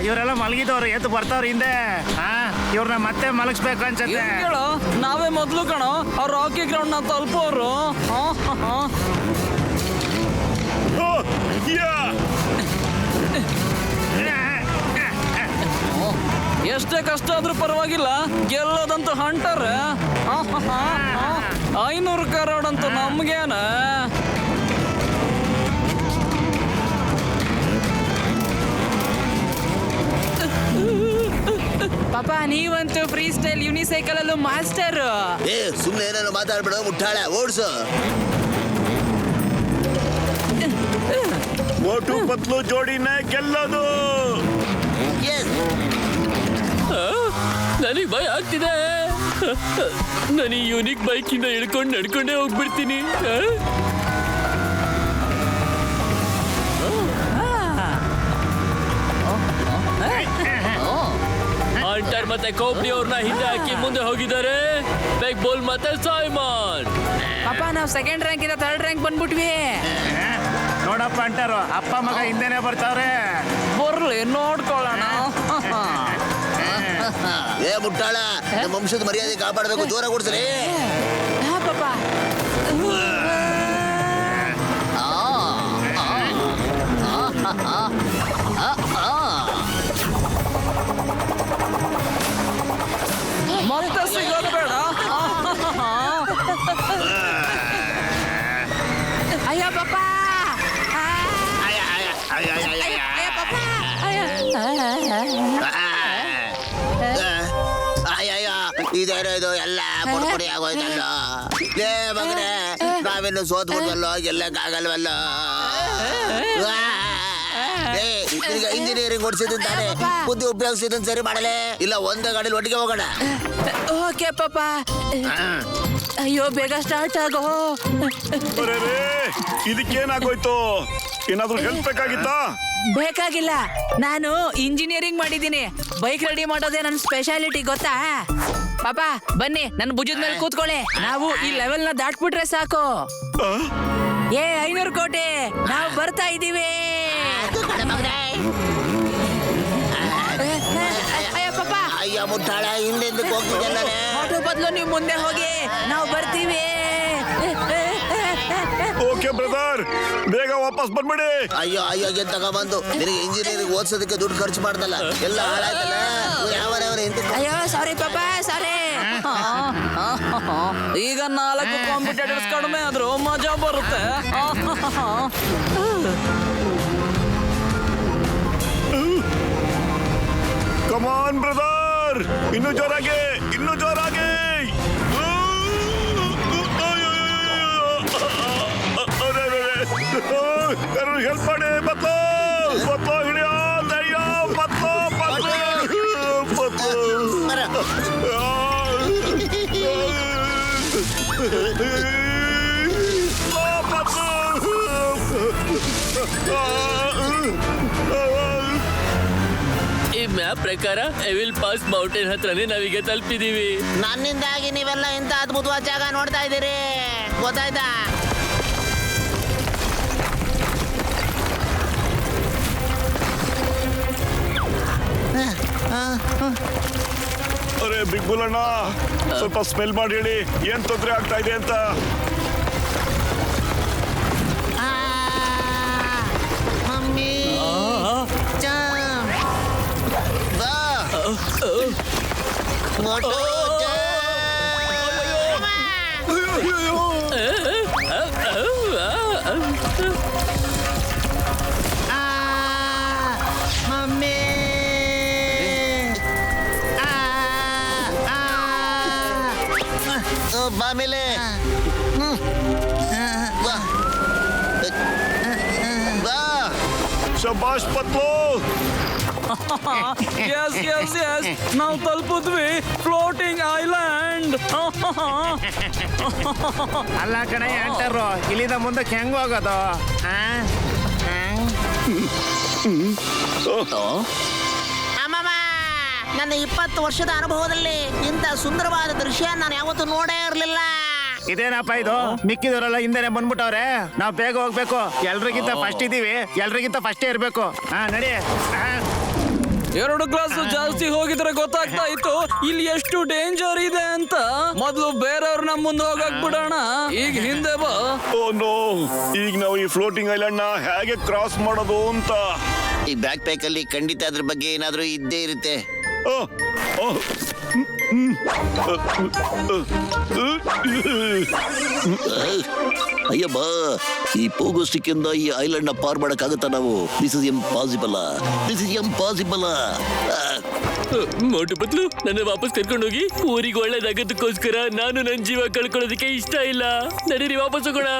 ಇವರೆಲ್ಲ ಮಲಗಿದವ್ರು ಎದ್ದು ಬರ್ತಾವ್ರ ಹಿಂದೆ. ಇವ್ರನ್ನ ಮತ್ತೆ ಮಲಗಿಸ್ಬೇಕು ಅನ್ಸತ್ತೆ. ನಾವೇ ಮೊದ್ಲು ಕಣೋ ಅವ್ರು ಹಾಕಿ ಗ್ರೌಂಡ್ ನ ತಲುಪೋರು. ಎಷ್ಟೇ ಕಷ್ಟ ಆದ್ರೂ ಪರವಾಗಿಲ್ಲ, ಗೆಲ್ಲೋದಂತೂ ಹಂಟರ್. 500 ಕರೋಡ್ ಅಂತೂ ನಮ್ಗೇನ. ಪಾಪ ನೀವಂತೂ ಫ್ರೀ ಸ್ಟೈಲ್ ಯೂನಿಸೈಕಲ್ ಅಲ್ಲೂ ಮಾಸ್ಟರ್. ಸುಮ್ಮನೆ ಏನಾದ್ರು ಮಾತಾಡ್ಬೇಡ, ಮುಟ್ಟಾಳೆ ಓಡ್ಸು. ಮೋಟು ಪತ್ಲು ಜೋಡಿನ ಗೆಲ್ಲೋದು. ನನಗೆ ಭಯ ಆಗ್ತಿದೆ. ನಾನು ಈ ಯೂನಿಕ್ ಬೈಕಿಂದ ಇಳ್ಕೊಂಡು ನಡ್ಕೊಂಡೇ ಹೋಗ್ಬಿಡ್ತೀನಿ. ಹಂಟರ್ ಮತ್ತೆ ಕೋಬ್ಲಿ ಅವ್ರನ್ನ ಹಿಂದೆ ಹಾಕಿ ಮುಂದೆ ಹೋಗಿದ್ದಾರೆ. ಬೆಗ್ ಬೋಲ್ ಮತ್ತೆ ಸೈಮನ್. ಪಾಪ ನಾವು ಸೆಕೆಂಡ್ ರ್ಯಾಂಕ್ ಇಂದ ಥರ್ಡ್ ರ್ಯಾಂಕ್ ಬಂದ್ಬಿಟ್ವಿ. ನೋಡಪ್ಪ ಅಂಟಾರು ಅಪ್ಪ ಮಗ ಹಿಂದೆನೆ ಬರ್ತಾವ್ರೆ. ಬರ್ಲಿ ನೋಡ್ಕೊಳ್ಳೋಣ. ಏ ಮುಟ್ಟಾಳ, ನಮ್ಮ ವಂಶದ ಮರ್ಯಾದೆ ಕಾಪಾಡಬೇಕು, ಜೋರ ಕೊಡ್ಸಲಿ. ಪಾಪ ಮತ್ತೆ ಸಿಗೋದು ಬೇಡ. ಅಯ್ಯ ಪಾಪ, ಇದೇನೋ ಇದು ಎಲ್ಲ ಪುಡಿ ಆಗೋಯ್ತಲ್ಲ. ಲೇ ಮಗನೇ, ನಾವಿನ್ನು ಸೋತ್ಬಿಟ್ವಲ್ಲೋ, ಗೆಲ್ಲಕ್ಕಾಗಲ್ವಲ್ಲ. ಇಂಜಿನಿಯರಿಂಗ್ ಓಡಿಸಿದ್ದೀನಿ ತಾನೆ, ಬುದ್ಧಿ ಉಪಯೋಗಿಸಿದನ್ ಸರಿ ಮಾಡಲೇ ಇಲ್ಲ ಒಂದೇ ಗಾಡಿಲಿ ಒಟ್ಟಿಗೆ ಹೋಗೋಣ. ಓಕೆ ಪಾಪ. ಅಯ್ಯೋ ಬೇಗ ಸ್ಟಾರ್ಟ್ ಆಗೋ. ಇದಕ್ಕೇನಾಗೋಯ್ತು? ಏನಾದ್ರೂ ಹೆಲ್ಪ್ ಬೇಕಾಗಿತ್ತಾ? ಬೇಕಾಗಿಲ್ಲ, ನಾನು ಇಂಜಿನಿಯರಿಂಗ್ ಮಾಡಿದ್ದೀನಿ. ಬೈಕ್ ರೆಡಿ ಮಾಡೋದೇ ನನ್ನ ಸ್ಪೆಷಾಲಿಟಿ, ಗೊತ್ತಾ? ಪಾಪ ಬನ್ನಿ, ನನ್ನ ಭುಜದ ಮೇಲೆ ಕೂತ್ಕೊಳ್ಳಿ. ನಾವು ಈ ಲೆವೆಲ್ ನ ದಾಟ್ಬಿಟ್ರೆ ಸಾಕು. 500 ಕೋಟಿ, ನಾವು ಬರ್ತಾ ಇದೀವಿ. ಅಯ್ಯ ಪಾಪ, ಅಯ್ಯ ಮುಟ್ಟಾಳ, ಹಿಂದೆ ಹೋಗ್ತಿದ್ದಲ್ಲ. ಆಟೋ ಬದಲು ನೀವು ಮುಂದೆ ಹೋಗಿ, ನಾವು ಬರ್ತೀವಿ. ಓಕೆ ಬ್ರದರ್, ಬೇಗ ವಾಪಸ್ ಬಂದ್ಬಿಡಿ. ಅಯ್ಯೋ ಅಯ್ಯೋ ತಗೊಂಡ್ಬಂದು ನಿನಗೆ ಇಂಜಿನಿಯರಿಂಗ್ ಓದಿಸೋದಕ್ಕೆ ದುಡ್ಡು ಖರ್ಚು ಮಾಡ್ದಲ್ಲ, ಎಲ್ಲ ಹಾಳಾಯ್ತಲ್ಲ. ಅಯ್ಯೋ ಸಾರಿ ಪಾಪ, ಸಾರಿ. ಈಗ 4 ಕಾಂಪಿಟೇಟರ್ಸ್ ಕಡಿಮೆ ಆದ್ರೂ ಮಜಾ ಬರುತ್ತೆ. ಕಮಾನ್ ಬ್ರದರ್, ಇನ್ನೂ ಜೋರಾಗಿ, ಇನ್ನೂ ಜೋರಾಗಿ. ಹೆಲ್ಪ್ ಮಾಡಿ, ಬತ್ಲೋ ಬತ್ಲೋ, ಹಿಡಿಯೋ ದಯ್ಯ, ಬತ್ಲೋ ಬತ್ಲೋ ಈ ಮ್ಯಾಪ್ ಪ್ರಕಾರ ಎವಿಲ್ ಪಾಸ್ ಮೌಂಟೇನ್ ಹತ್ರನೇ ನಾವೀಗ ತಲುಪಿದೀವಿ. ನನ್ನಿಂದಾಗಿ ನೀವೆಲ್ಲ ಇಂಥ ಅದ್ಭುತವಾದ ಜಾಗ ನೋಡ್ತಾ ಇದ್ದೀರಿ, ಗೊತ್ತಾಯ್ತಾ? ಅರೆ ಬಿಗ್ ಬುಲ್ ಅಣ್ಣ, ಸ್ವಲ್ಪ ಸ್ಮೆಲ್ ಮಾಡಿ ಹೇಳಿ, ಏನ್ ತೊಂದರೆ ಆಗ್ತಾ ಇದೆ ಅಂತ. ಮಮ್ಮಿ ಬಾಮೇಲೆ ಶಬಾಷ್ ಪತ್ಲು. ನಾವು ತಲುಪಿದ್ವಿ ಫ್ಲೋಟಿಂಗ್ ಐಲ್ಯಾಂಡ್. ಅಲ್ಲ ಕಣೆ ಅಂಟಾರು, ಇಲ್ಲಿಂದ ಮುಂದಕ್ಕೆ ಹೆಂಗ್ ಹೋಗೋದು? ಅಮ್ಮಮ್ಮ, ನನ್ನ 20 ವರ್ಷದ ಅನುಭವದಲ್ಲಿ ಇಂಥ ಸುಂದರವಾದ ದೃಶ್ಯ ನಾನು ಯಾವತ್ತೂ ನೋಡೇ ಇರಲಿಲ್ಲ. ಇದೇನಪ್ಪ ಇದು? ಮಿಕ್ಕಿದವರೆಲ್ಲ ಹಿಂದೆನೆ ಬಂದ್ಬಿಟ್ಟವ್ರೆ. ನಾವ್ ಬೇಗ ಹೋಗ್ಬೇಕು, ಎಲ್ರಿಗಿಂತ ಫಸ್ಟ್ ಇದೀವಿ, ಎಲ್ರಿಗಿಂತ ಫಸ್ಟೇ ಇರ್ಬೇಕು. ನಡಿ. 2 ಗ್ಲಾಸ್ ಜಾಸ್ತಿ ಹೋಗಿದ್ರೆ ಗೊತ್ತಾಗ್ತಾ ಇತ್ತು ಇಲ್ಲಿ ಎಷ್ಟು ಡೇಂಜರ್ ಇದೆ ಅಂತ. ಮೊದ್ಲು ಬೇರೆಯವ್ರನ್ನ ಮುಂದೆ ಹೋಗಕ್ ಬಿಡೋಣ, ಈಗ ಹಿಂದೆ ಬಾ. ಓ ನೋ, ಈಗ ನಾವು ಈ ಫ್ಲೋಟಿಂಗ್ ಐಲ್ಯಾಂಡ್ ನ ಹೇಗೆ ಕ್ರಾಸ್ ಮಾಡೋದು ಅಂತ. ಈ ಬ್ಯಾಕ್ ಪ್ಯಾಕ್ ಅಲ್ಲಿ ಖಂಡಿತ ಅದ್ರ ಬಗ್ಗೆ ಏನಾದ್ರೂ ಇದ್ದೇ ಇರುತ್ತೆ. ಅಯ್ಯಬ್ಬ, ಈ ಪೋಗೋ ಸ್ಟಿಕ್ ಇಂದ ಈ ಐಲ್ಯಾಂಡ್ ನ ಪಾರ್ ಮಾಡಕ್ಕಾಗತ್ತಾ ನಾವು? This is impossible. Motu Patlu, ನನ್ನ ವಾಪಸ್ ಕರ್ಕೊಂಡೋಗಿ. ಊರಿಗೆ ಒಳ್ಳೇದಾಗದಕ್ಕೋಸ್ಕರ ನಾನು ನನ್ನ ಜೀವ ಕಳ್ಕೊಳ್ಳೋದಕ್ಕೆ ಇಷ್ಟ ಇಲ್ಲ. ನಡೀರಿ, ವಾಪಸ್ ಹೋಗೋಣ.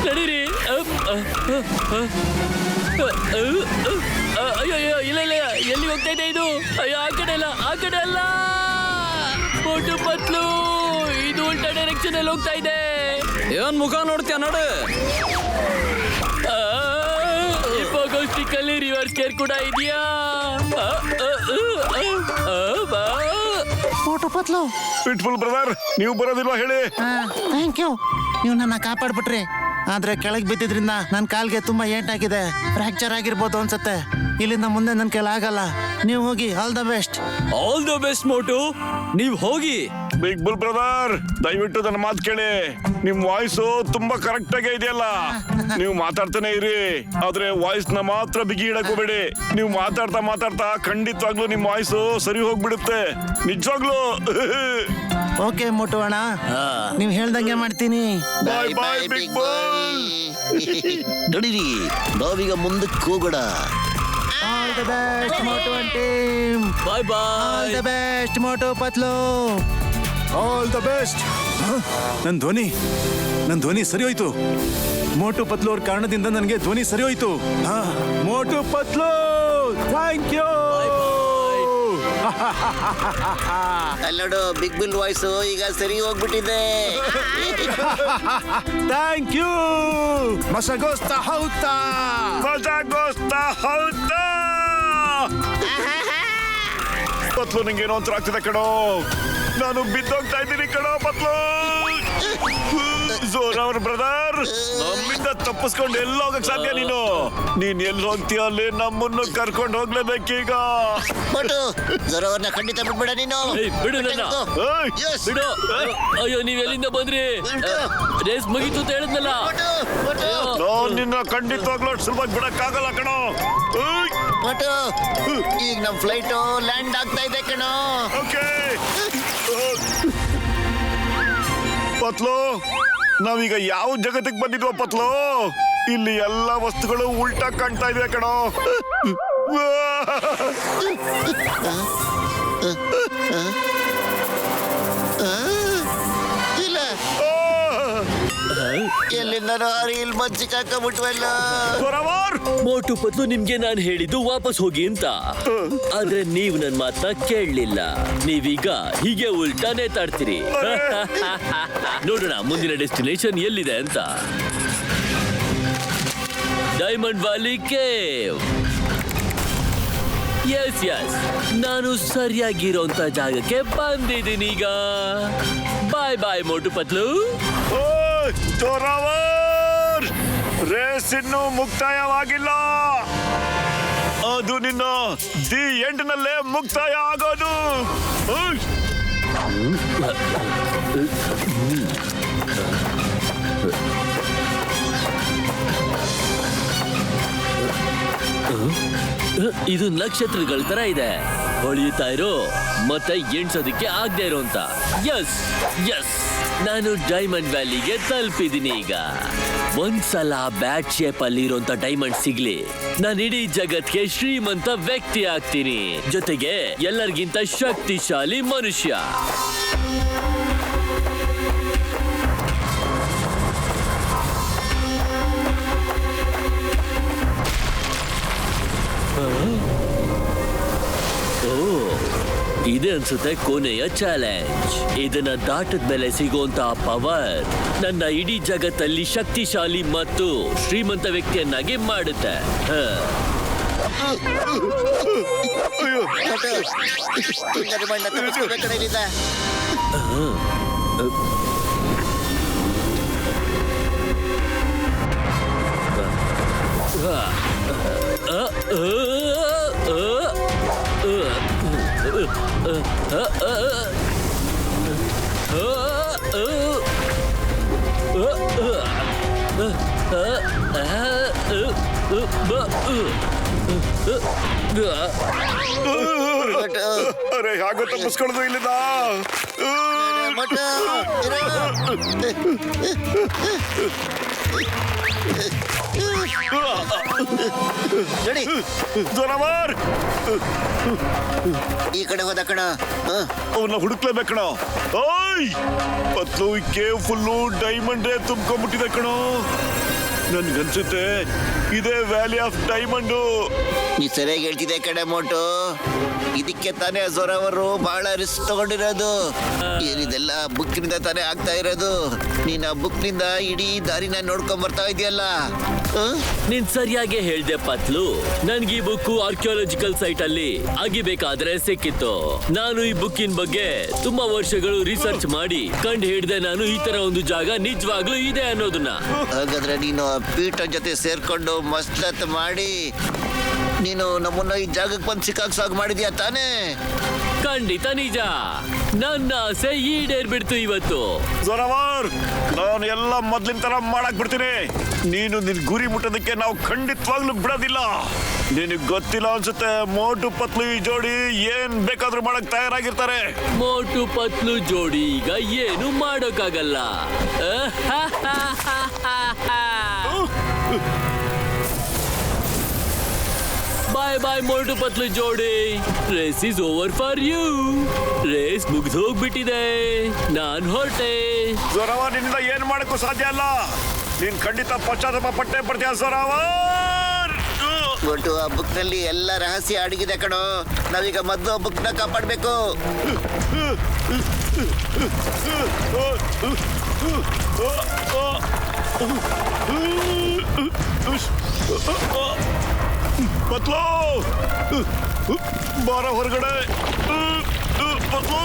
ನಡೀರಿ. ಅಯ್ಯೋ, ಇಲ್ಲ ಇಲ್ಲ, ಎಲ್ಲಿ ಹೋಗ್ತಾ ಇದೆ ಇದು? ಅಯ್ಯೋ, ಆ ಕಡೆ ಅಲ್ಲ. ಮೋಟು ಪತ್ಲು, ಇದು ಉಲ್ಟಾ ಡೈರೆಕ್ಷನ್ ಅಲ್ಲಿ ಹೋಗ್ತಾ ಇದೆ. ಏನ್ ಮುಖ ನೋಡ್ತೀಯ ನೋಡು. ಸ್ಟಿಕ್ ಅಲ್ಲಿ ರಿವರ್ಸ್ ಗೇರ್ ಕೂಡ ಇದೆಯಾ? ಮೋಟು ಪತ್ಲು, ಬ್ಯೂಟಿಫುಲ್ ಬ್ರದರ್, ನೀವು ಬರೋದಿಲ್ವಾ ಹೇಳಿ? Thank you. ನೀವು ನನ್ನ ಕಾಪಾಡ್ಬಿಟ್ರಿ. ಆದ್ರೆ ಕೆಳಗೆ ಬಿದ್ದಿದ್ರಿಂದ ನನ್ನ ಕಾಲ್ಗೆ ತುಂಬಾ ಏಟಾಗಿದೆ. ಫ್ರಾಕ್ಚರ್ ಆಗಿರ್ಬೋದು ಅನ್ಸತ್ತೆ. ಇಲ್ಲಿಂದ ಮುಂದೆ ನನ್ನ ಕೈಲಿ ಆಗಲ್ಲ. ನೀವು ಹೋಗಿ. All the best. All the best Motu, ನೀವ್ ಹೋಗಿ. ಬಿಗ್ ಬುಲ್ ಬ್ರದರ್, ದಯವಿಟ್ಟು ನನ್ನ ಮಾತು ಕೇಳಿ. ನಿಮ್ ವಾಯ್ಸು ತುಂಬಾ ಕರೆಕ್ಟ್ ಆಗೇ ಇದೆಯಲ್ಲ. ನೀವು ಮಾತಾಡ್ತಾನೆ ಇರಿ, ಆದ್ರೆ ವಾಯ್ಸ್ ನ ಮಾತ್ರ ಬಿಗಿ ಇಡಕ್ ಹೋಗ್ಬೇಡಿ. ನೀವು ಮಾತಾಡ್ತಾ ಖಂಡಿತವಾಗ್ಲೂ ನಿಮ್ ವಾಯ್ಸು ಸರಿ ಹೋಗ್ಬಿಡುತ್ತೆ, ನಿಜವಾಗ್ಲೂ. ಓಕೆ ಮೋಟು ಅಣ್ಣ, ನೀವು ಹೇಳ್ದಂಗೆ ಮಾಡ್ತೀನಿ. Bye bye big bull. ನಡೀರಿ, ನಾವೀಗ ಮುಂದಕ್ಕೆ ಹೋಗೋಣ. All the best Motu team. Bye all bye. The best Motu Patlu. All the best. ನನ್ನ ಧ್ವನಿ ಸರಿ ಹೋಯ್ತು. ಮೋಟು ಪತ್ಲು ಅವ್ರ ಕಾರಣದಿಂದ ನನಗೆ ಧ್ವನಿ ಸರಿ ಹೋಯ್ತು. Motu Patlu, thank you. ಅಲ್ಲೋಡು, ಬಿಗ್ ಬಿಲ್ ವಾಯ್ಸು ಈಗ ಸರಿ ಹೋಗ್ಬಿಟ್ಟಿದೆ. Thank you. ಮಸಗೋಸ್ತಾ ಹೌದಾ? ಪತ್ಲು, ನಿಂಗೇನೋ ಒಂಥರ ಆಗ್ತಿದೆ ಕಣೋ. ನಾನು ಬಿದ್ದೋಗ್ತಾ ಇದ್ದೀನಿ ಕಣೋ ಪತ್ಲು. ಜೋರವ್ರ ಬ್ರದರ್, ನಮ್ಮಿಂದ ತಪ್ಪಿಸ್ಕೊಂಡು ಎಲ್ಲಿ ಹೋಗಕ್ ಸಾಧ್ಯ? ನೀನ್ ಎಲ್ಲಿ ಹೋಗ್ತೀಯ ಅಲ್ಲಿ ನಮ್ಮನ್ನು ಕರ್ಕೊಂಡು ಹೋಗ್ಲೇಬೇಕೀಗ. ಮೋಟು, ಜೊರವನ್ನ ಖಂಡಿತ ಬಿಡ್ಬೇಡ ನೀನು. ಬಿಡು ನನ್ನ. ಏಯ್! Yes. ಬಿಡು. ಅಯ್ಯೋ, ನೀವ್ ಎಲ್ಲಿಂದ ಬಂದ್ರಿ? ರೇಸ್ ಮುಗೀತು ಅಂತ ಹೇಳಿದ್ನಲ್ಲ. ನಾನ್ ನಿನ್ನ ಖಂಡಿತವಾಗ್ಲೂ ಸುಲಭ ಬಿಡಕ್ಕಾಗಲ್ಲ ಕಣೋ. ಏಯ್! ಮೋಟು, ಈಗ ನಮ್ ಫ್ಲೈಟ್ ಲ್ಯಾಂಡ್ ಆಗ್ತಾ ಇದೆ ಕಣೋ. ಓಕೆ ಪತ್ಲು, ನಾವೀಗ ಯಾವ ಜಗತ್ತಿಗೆ ಬಂದಿದ್ವ ಪತ್ಲು? ಇಲ್ಲಿ ಎಲ್ಲ ವಸ್ತುಗಳು ಉಲ್ಟಾ ಕಾಣ್ತಾ ಇವೆ ಕಣೋ. ಇಲ್ಲ, ಎಲ್ಲಿಂದನೋ ಇಲ್ಲಿ ಬಂದು ಸಿಕ್ಕಾಕೊಂಡ್ಬಿಟ್ವಲ್ಲ. ಮೋಟು ಪತ್ಲು, ನಿಮ್ಗೆ ನಾನು ಹೇಳಿದ್ದು ವಾಪಸ್ ಹೋಗಿ ಅಂತ. ಆದ್ರೆ ನೀವು ನನ್ನ ಮಾತನ್ನ ಕೇಳಲಿಲ್ಲ. ನೀವೀಗ ಹೀಗೆ ಉಲ್ಟಾ ನೇತಾಡ್ತೀರಿ. ನೋಡೋಣ ಮುಂದಿನ ಡೆಸ್ಟಿನೇಷನ್ ಎಲ್ಲಿದೆ ಅಂತ. Diamond valley cave. ಎಸ್, ನಾನು ಸರಿಯಾಗಿರೋಂತ ಜಾಗಕ್ಕೆ ಬಂದಿದ್ದೀನಿ ಈಗ. ಬಾಯ್ ಬಾಯ್ ಮೋಟು ಪತ್ಲು. ರೇಸ್ ಇನ್ನೂ ಮುಕ್ತಾಯವಾಗಿಲ್ಲ. ಅದು ನಿನ್ನ ದಿ ಎಂಡ್ ನಲ್ಲೇ ಮುಕ್ತಾಯ ಆಗೋದು. ಓಯ್! ಇದು ನಕ್ಷತ್ರಗಳ ತರ ಇದೆ, ಹೊಳೆಯುತ್ತಾ ಇರೋ ಮತ್ತೆ ಎಣ್ಸೋದಕ್ಕೆ ಆಗದೆ ಇರೋಂತ. ಎಸ್, ನಾನು ಡೈಮಂಡ್ ವ್ಯಾಲಿಗೆ ತಲುಪಿದ್ದೀನಿ ಈಗ. ಒಂದ್ಸಲ ಬ್ಯಾಟ್ ಶೇಪ್ ಅಲ್ಲಿ ಇರೋಂತ ಡೈಮಂಡ್ ಸಿಗ್ಲಿ, ನಾನು ಇಡೀ ಜಗತ್ಗೆ ಶ್ರೀಮಂತ ವ್ಯಕ್ತಿ ಆಗ್ತೀನಿ, ಜೊತೆಗೆ ಎಲ್ಲರಿಗಿಂತ ಶಕ್ತಿಶಾಲಿ ಮನುಷ್ಯ. ಇದೆ ಅನ್ಸುತ್ತೆ ಕೊನೆಯ ಚಾಲೆಂಜ್. ಇದನ್ನ ದಾಟದ ಮೇಲೆ ಸಿಗುವಂತ ಪವರ್ ನನ್ನ ಇಡೀ ಜಗತ್ತಲ್ಲಿ ಶಕ್ತಿಶಾಲಿ ಮತ್ತು ಶ್ರೀಮಂತ ವ್ಯಕ್ತಿಯನ್ನಾಗಿ ಮಾಡುತ್ತೆ. ಅರೆ ಹಾಗೋ ತಪ್ಪಿಸ್ಕೊಳ್ಳೋದು ಇಲ್ಲಿದ ಮೊಟ್ಟು ನೋಡಿ ಜೋರಾವರ್ ಈ ಕಡೆ ಹೋದ ಕಣ. ಅವನ್ನ ಹುಡುಕ್ಲೇಬೇಕು ಕಣೋ. ಓಯ್ ಪತ್ಲು ಕೇವ್ ಫುಲ್ಲು ಡೈಮಂಡೇ ತುಂಬ್ಕೊಂಡ್ಬಿಟ್ಟಿದೆ ಕಣೋ. ನನ್ಗನ್ಸುತ್ತೆ ಇದೇ ವ್ಯಾಲಿ ಆಫ್ ಡೈಮಂಡು. ನೀ ಸರಿಯಾಗಿ ಹೇಳ್ತಿದ್ದೆ ಕಡೆ ಮೋಟು. ಇದಕ್ಕೆ ತಾನೇ ಜೋರವರು ಬಹಳ ರಿಸ್ಕ್ ತಗೊಂಡಿರೋದು. ಏನಿದೆಲ್ಲ ಬುಕ್ನಿಂದ ತಾನೇ ಆಗ್ತಾ ಇರೋದು. ನೀನ್ ಆ ಬುಕ್ನಿಂದ ಇಡೀ ದಾರಿನ ನೋಡ್ಕೊಂಡ್ ಬರ್ತಾ ಇದೆಯಲ್ಲ. ನೀನ್ ಸರಿಯಾಗಿ ಹೇಳ್ದೆ ಪತ್ಲು. ನನ್ಗೆ ಈ ಬುಕ್ ಆರ್ಕಿಯಾಲಜಿಕಲ್ ಸೈಟ್ ಅಲ್ಲಿ ಅಗಿಬೇಕಾದ್ರೆ ಸಿಕ್ಕಿತ್ತು. ನಾನು ಈ ಬುಕ್ಕಿನ ಬಗ್ಗೆ ತುಂಬಾ ವರ್ಷಗಳು ರಿಸರ್ಚ್ ಮಾಡಿ ಕಂಡು ಹಿಡ್ದೆ. ನಾನು ಈ ತರ ಒಂದು ಜಾಗ ನಿಜವಾಗ್ಲೂ ಇದೆ ಅನ್ನೋದನ್ನ. ಹಾಗಾದ್ರೆ ನೀನು ಆ ಪೀಠ ಜೊತೆ ಸೇರ್ಕೊಂಡು ಮಸ್ಲತ್ ಮಾಡಿ ನೀನು ನಮ್ಮನ್ನ ಈ ಜಾಗಕ್ಕೆ ಬಂದು ಸಿಕ್ಕಾಕ್ಸಾಗ್ ಮಾಡಿದ್ಯಾ ತಾನೇ? ಖಂಡಿತ ನಿಜ. ನನ್ನ ಆಸೆ ಈಡೇರ್ಬಿಡ್ತು ಇವತ್ತು. ಜೋರಾವರ್ ನಾನು ಎಲ್ಲ ಮೊದ್ಲಿನ ತರ ಮಾಡಕ್ ಬಿಡ್ತೀನಿ. ನೀನು ನಿನ್ ಗುರಿ ಮುಟ್ಟೋದಕ್ಕೆ ನಾವು ಖಂಡಿತವಾಗ್ಲೂ ಬಿಡೋದಿಲ್ಲ. ನಿನಗ್ ಗೊತ್ತಿಲ್ಲ ಅನ್ಸುತ್ತೆ, ಮೋಟು ಪತ್ಲು ಈ ಜೋಡಿ ಏನ್ ಬೇಕಾದ್ರೂ ಮಾಡಕ್ ತಯಾರಾಗಿರ್ತಾರೆ. ಮೋಟು ಪತ್ಲು ಜೋಡಿ ಈಗ ಏನು ಮಾಡೋಕ್ಕಾಗಲ್ಲ. ಬಾಯ್ ಬಾಯ್ ಮೋಟು ಪತ್ಲು ಜೋಡಿ. Race is over for you. Race ಮುಗ್ದು ಹೋಗ್ಬಿಟ್ಟಿದೆ. ನಾನ್ ಹೊರಟೆ. ಜೋರಾವರ್ ನಿನ್ನಿಂದ ಏನ್ ಮಾಡಕ್ಕೂ ಸಾಧ್ಯ ಅಲ್ಲ. ನೀನ್ ಖಂಡಿತ ಪಶ್ಚಾತ್ತಾಪ ಪಟ್ಟೆ ಪಡ್ತೀಯ ಜೋರಾವರ್. ಒಟ್ಟು ಆ ಬುಕ್ ನಲ್ಲಿ ಎಲ್ಲ ರಹಸ್ಯ ಅಡಗಿದೆ ಕಣೋ. ನಾವೀಗ ಮೊದಲು ಆ ಬುಕ್ ನ ಕಾಪಾಡ್ಬೇಕು. ಪತ್ಲು ಬಾರ ಹೊರಗಡೆ. ಪತ್ಲು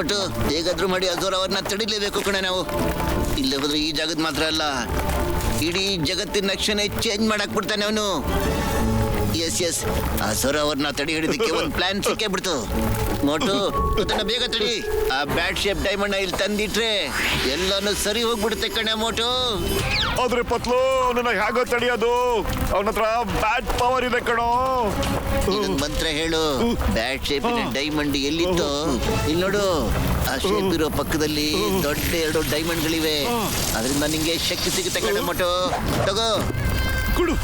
ಒಟ್ಟು ಹೇಗಾದ್ರೂ ಮಾಡಿ ಅಜೋರವ್ರನ್ನ ತಡಿಲೇಬೇಕು ಕಣ ನಾವು. ಇಲ್ಲೇ ಹೋದ್ರೆ ಈ ಜಾಗದ ಮಾತ್ರ ಅಲ್ಲ, ಇಡೀ ಜಗತ್ತಿನ ನಕ್ಷೆನೇ ಚೇಂಜ್ ಮಾಡಕ್ ಬಿಡ್ತಾನೆ ಅವನು. ಎಸ್ ಅಜೋರವ್ರನ್ನ ತಡಿ ಹಿಡಿದಕ್ಕೆ ಒಂದು ಪ್ಲಾನ್ ಸಿಕ್ಕೇ ಬಿಡ್ತು. ಮೋಟು ಅದನ್ನ ಬೇಗ ತಡಿ. ಆ ಬ್ಯಾಡ್ ಶೇಪ್ ಡೈಮಂಡ್ ಇಲ್ಲಿ ತಂದಿಟ್ರೆ ಎಲ್ಲಾನು ಸರಿ ಹೋಗ್ಬಿಡುತ್ತೆ ಕಣೆ ಮೋಟು. ಆದ್ರೆ ಪತ್ಲು ಅವನನ್ನ ಹೇಗೋ ತಡಿಯೋದು? ಅವನ ಹತ್ರ ಬ್ಯಾಡ್ ಪವರ್ ಇದೆ ಕಣೋ. ಇದೊಂದು ಮಂತ್ರ ಹೇಳು. ಬ್ಯಾಡ್ ಶೇಪ್ ಡೈಮಂಡ್ ಎಲ್ಲಿತ್ತು ಇಲ್ಲಿ ನೋಡು. ಆ ಶೇಪ್ ಇರೋ ಪಕ್ಕದಲ್ಲಿ ದೊಡ್ಡ 2 ಡೈಮಂಡ್ಗಳಿವೆ. ಅದರಿಂದ ನಿಂಗೆ ಶಕ್ತಿ ಸಿಗುತ್ತೆ ಕಣೆ ಮೋಟು. ತಗೋ ಕುಡು.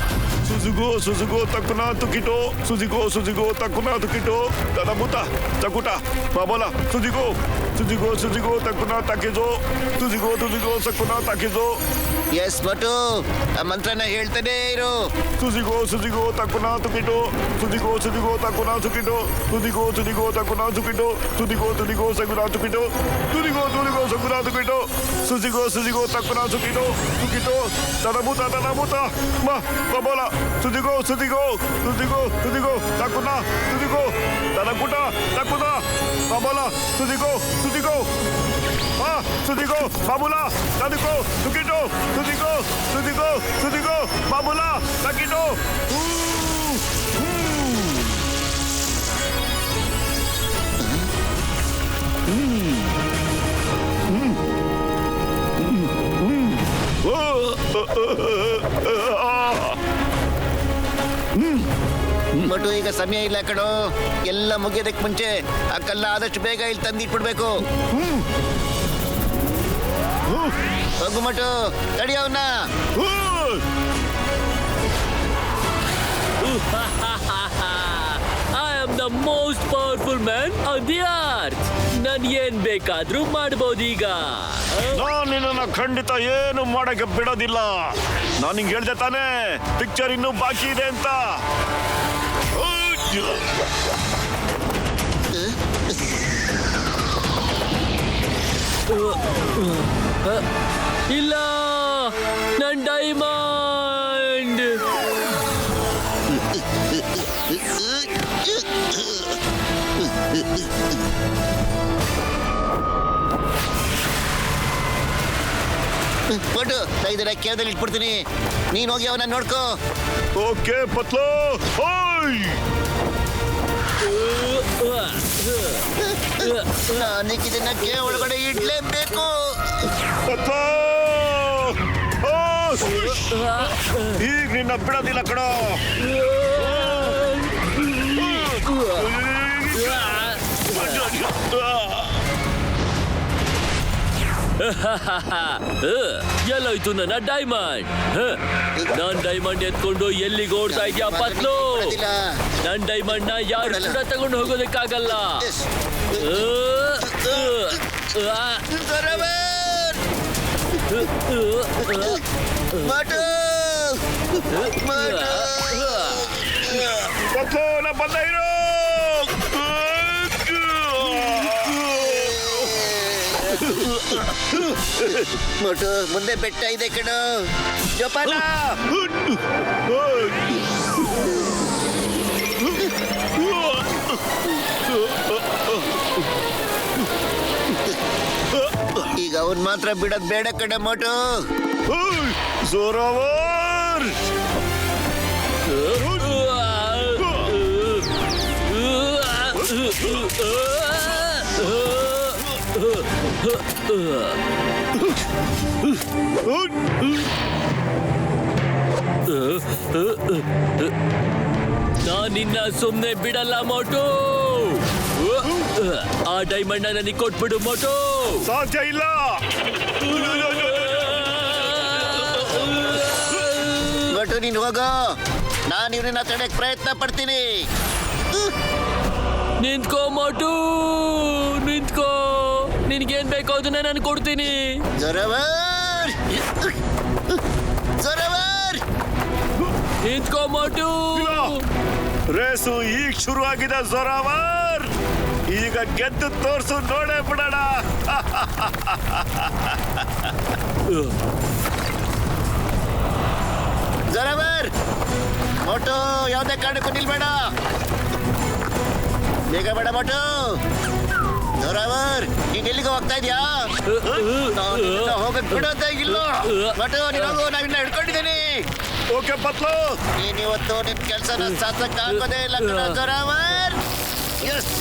ಸುಜುಗೋ ತಕ್ಕುನ ತುಕಿಟೋ. ಸುಜಿಗೋ ತಕ್ಕುನ ತುಕಿಟೋ. ತದಬುತ ತಕುಟ ಬಾಬೋಲ. ಸುಜಿಗೋ ತಕ್ಕುನ ತಾಕಿಜೋ. ಸುಜಿಗೋ ಸಕ್ಕುನ ತಾಕಿಜೋ. ಎಸ್ ಮೋಟು, ಆ ಮಂತ್ರನ ಹೇಳ್ತಾನೆ ಇರು. ಸುಜಿಗೋ ತಕ್ಕುನ ತುಕಿಟೋ. ಸುಜಿಗೋ ತಕ್ಕುನ ತುಕಿಟೋ. ಸುಜಿಗೋ ತಕ್ಕುನ ತುಕಿಟೋ. ಸುಜಿಗೋ ಸಗುನ ತುಕಿಟೋ. ಸುಜಿಗೋ ಸಗುನ ತುಕಿಟೋ. ಸುಜಿಗೋ ತಕ್ಕುನ ತುಕಿಟೋ. ತದಬುತ ಬಾಬೋಲ. ಸುಜಿಗೋ ತಕ್ಕುನ. ತದಕುಟ ತಕ್ಕುನ ಬಾಬೋಲ. ಸುಜಿಗೋ ಬಾಬುಲ. ತದಕೋ ತುಕಿಟೋ. ಸುಜಿಗೋ ಬಾಬುಲ ತಕಿಟೋ. ಮೋಟು ಈಗ ಸಮಯ ಇಲ್ಲ ಕಣೋ. ಎಲ್ಲ ಮುಗಿಯೋದಕ್ಕೆ ಮುಂಚೆ ಆ ಕಲ್ಲ ಆದಷ್ಟು ಬೇಗ ಇಲ್ಲಿ ತಂದಿಟ್ಬಿಡ್ಬೇಕು. ಹೋಗು ಮೋಟು, ತಡಿ ಅವನ್ನ. I am the most powerful man on the earth. ನನ್ ಏನ್ ಬೇಕಾದ್ರೂ ಮಾಡ್ಬೋದೀಗ. ನಾನ್ ನಿನ್ನ ಖಂಡಿತ ಏನು ಮಾಡಕ್ಕೆ ಬಿಡೋದಿಲ್ಲ. ನಾನು ನಿಂಗೆ ಹೇಳ್ದೆ ತಾನೇ ಪಿಕ್ಚರ್ ಇನ್ನೂ ಬಾಕಿ ಇದೆ ಅಂತ. ಇಲ್ಲ, ನನ್ ಡೈಮಂಡ್. ಮೋಟು, ಇದನ್ನ ಕೇಳದಲ್ಲಿ ಇಟ್ಬಿಡ್ತೀನಿ. ನೀನ್ ಹೋಗಿ ಅವನ್ನ ನೋಡ್ಕೋ. ಓಕೆ ಪತ್ಲು. ಓಯ್ ನಾನೀಗ ಇದನ್ನ ಒಳಗಡೆ ಇಡ್ಲೇಬೇಕು. ಪತ್ಲು! ಓ! ಈಗ ನಿನ್ನ ಬಿಡೋದಿಲ್ಲ ಕಣೋ. ಎಲ್ಲೋಯ್ತು ನನ್ನ ಡೈಮಂಡ್? ನಾನ್ ಡೈಮಂಡ್ ಎತ್ಕೊಂಡು ಎಲ್ಲಿಗೆ ಓಡ್ತಾ ಇದ್ಯಾ ಪತ್ಲು? ಬಿಡೋದಿಲ್ಲ. ನನ್ ಡೈಮಂಡ್ ನ ಯಾರು ಕೂಡ ತಗೊಂಡು ಹೋಗೋದಕ್ಕಾಗಲ್ಲ. ಎಸ್. ಮಾಟು! ಮಾಟು! ಪತ್ಲು, ನಾ ಬಂದ ಇರು. ಮೋಟು, ಮುಂದೆ ಬೆಟ್ಟ ಇದೆ ಕಣೋ. ಜೋಪಾನ. ಈಗ ಅವನ್ ಮಾತ್ರ ಬಿಡೋದ್ ಬೇಡ ಕಣ ಮೋಟು. ಜೋರಾವರ್! ನಾನಿನ್ನ ಸುಮ್ನೆ ಬಿಡಲ್ಲ ಮೋಟು. ಆ ಡೈಮಂಡ್ ನನಗೆ ಕೊಟ್ಬಿಡು ಮೋಟು. ಸಾಧ್ಯ ಇಲ್ಲ. ಮೋಟು, ನೀನ್ ಹೋಗೋ. ನಾನು ಇವ್ರನ್ನ ತಡೆಯಕ್ ಪ್ರಯತ್ನ ಪಡ್ತೀನಿ. ನಿಂತ್ಕೋ ಮೋಟು, ನಿಂತ್ಕೋ. ನಿನ್ಗೇನ್ ಬೇಕೋ ಅದನ್ನ ನಾನು ಕೊಡ್ತೀನಿ. ಜೋರಾವರ್! ಜೋರಾವರ್! ನಿಂತ್ಕೋ ಮೋಟು. ರೇಸು ಈಗ ಶುರು ಆಗಿದೆ ಜೋರಾವರ್. ಈಗ ಗೆದ್ದು ತೋರ್ಸು, ನೋಡೇ ಬಿಡೋಣ. ಜೋರಾವರ್! ಮೋಟು, ಯಾವ್ದೇ ಕಾರಣಕ್ಕೂ ನಿಲ್ಬೇಡ. ಬೇಗ ಬೇಡ ಮೋಟು. ಜೋರಾವರ್, ನೀನ್ ಎಲ್ಲಿಗೆ ಹೋಗ್ತಾ ಇದೀಯಾ? ಹೋಗಕ್ ಬಿಡೋದೇ ಇಲ್ಲ. ಮೋಟು, ನೀನು ಹೋಗು, ನಾವಿನ್ನ ಹಿಡ್ಕೊಂಡಿದ್ದೀನಿ. ಓಕೆ ಪತ್ಲು. ನೀನಿವತ್ತು ನಿನ್ ಕೆಲ್ಸನ ಸಾಧಕ್ ಆಗೋದೇ ಇಲ್ಲ ಕಣ ಜೋರಾವರ್. ಎಸ್.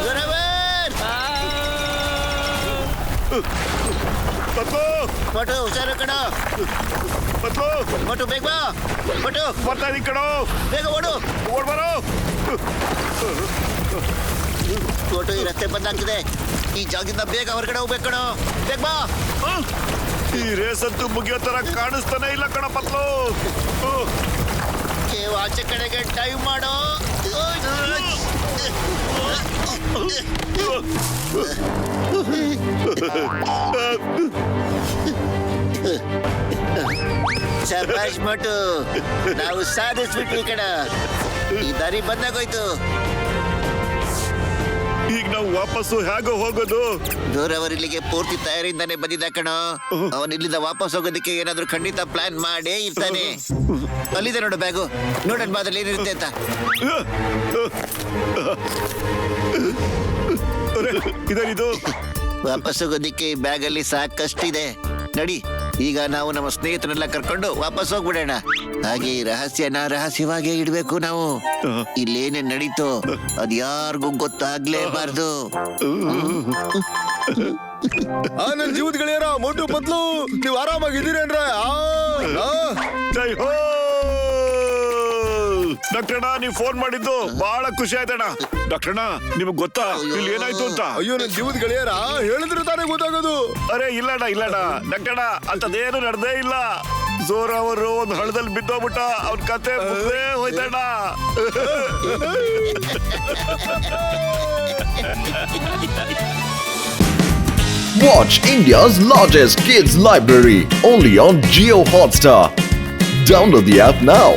ಜೋರಾವರ್! ಪತ್ಲು, ಮೋಟು, ಹುಷಾರು ಕಣ. ಪತ್ಲು, ಮೋಟು, ಬೇಗ ಬಾ. ಮೋಟು, ಬರ್ತಾ ಇದೀನಿ ಕಣೋ. ಬೇಗ ಓಡು. ಓಡ್ಬಾರೋ. ಮೋಟು, ಈ ರಸ್ತೆ ಬಂದಾಗ್ತಿದೆ. ಈ ಜಾಗದಿಂದ ಬೇಗ ಹೊರಗಡೆ ಹೋಗ್ಬೇಕು ಕಣೋ. ಬೇಗ ಬಾ. ಈ ರೇಸ್ ಅಂತೂ ಮುಗಿಯೋ ತರ ಕಾಣಿಸ್ತಾನೆ ಇಲ್ಲ ಕಣ ಪತ್ಲು. ನೀವು ಆಚೆ ಕಡೆಗೆ ಟೈಮ್ ಮಾಡೋ. ಶಬಾಷ್ ಮೋಟು, ನಾವು ಸಾಧಿಸ್ಬಿಟ್ವಿ ಕಣ. ಈ ದಾರಿ ಬಂದಾಗೋಯ್ತು. ಈಗ ನಾವು ವಾಪಸ್ಸು ಹೇಗೋ ಹೋಗೋದು? ಜೋರಾವರ್ ಇಲ್ಲಿಗೆ ಪೂರ್ತಿ ತಯಾರಿಂದಾನೆ ಬಂದಿದ್ದ ಕಣೋ. ಅವನ್ ಇಲ್ಲಿಂದ ವಾಪಸ್ ಹೋಗೋದಕ್ಕೆ ಏನಾದ್ರೂ ಖಂಡಿತ ಪ್ಲಾನ್ ಮಾಡೇ ಇರ್ತಾನೆ. ಅಲ್ಲಿದೆ ನೋಡು ಬ್ಯಾಗು. ನೋಡೋಣ ಬಾದಲ್ಲಿ ಏನಿರುತ್ತೆ ಅಂತ. ಇದೇನಿದು? ವಾಪಸ್ ಹೋಗೋದಿಕ್ಕೆ ಈ ಬ್ಯಾಗಲ್ಲಿ ಸಾಕಷ್ಟಿದೆ. ನಡಿ, ಈಗ ನಾವು ನಮ್ಮ ಸ್ನೇಹಿತರೆಲ್ಲ ಕರ್ಕೊಂಡು ವಾಪಸ್ ಹೋಗ್ಬಿಡೋಣ. ಹಾಗೆ ಈ ರಹಸ್ಯನ ರಹಸ್ಯವಾಗಿ ಇಡ್ಬೇಕು ನಾವು. ಇಲ್ಲೇನೇ ನಡೀತು ಅದ್ ಯಾರಿಗೂ ಗೊತ್ತಾಗ್ಲೇಬಾರ್ದು. ನನ್ ಜೀವದ ಗೆಳೆಯರ ಮೋಟು ಪತ್ಲು, ನೀವು ಆರಾಮಾಗಿದ್ದೀರೇನ್ರ? ಜೈ ಹೋ ಡಾಕ್ಟರ್. ನೀವು ಫೋನ್ ಮಾಡಿದ್ದು ಬಹಳ ಖುಷಿ ಆಯ್ತಣ್ಣ. ಡಾಕ್ಟರ್, ನಿಮಗ್ ಗೊತ್ತಾ ಇಲ್ಲಿ ಏನಾಯ್ತು ಅಂತ? ಅಯ್ಯೋ, ನನ್ ಜೀವದ ಗೆಳೆಯರ ಹೇಳಿದ್ರೆ ತಾನೇ ಗೊತ್ತಾಗೋದು. ಅರೆ ಇಲ್ಲಣ್ಣ, ಡಾಕ್ಟರ್, ಅಂತದೇನು ನಡೆದೇ ಇಲ್ಲ. ಜೋರಾವರು ಒಂದು ಹಳ್ಳದಲ್ಲಿ ಬಿದ್ದೋಗ್ಬಿಟ್ಟ. ಅವ್ನ ಕತೆ ಮುಗ್ದೇ ಹೋಯ್ತಣ್ಣ. Watch India's largest kids library only on Jio Hotstar. Download the app now.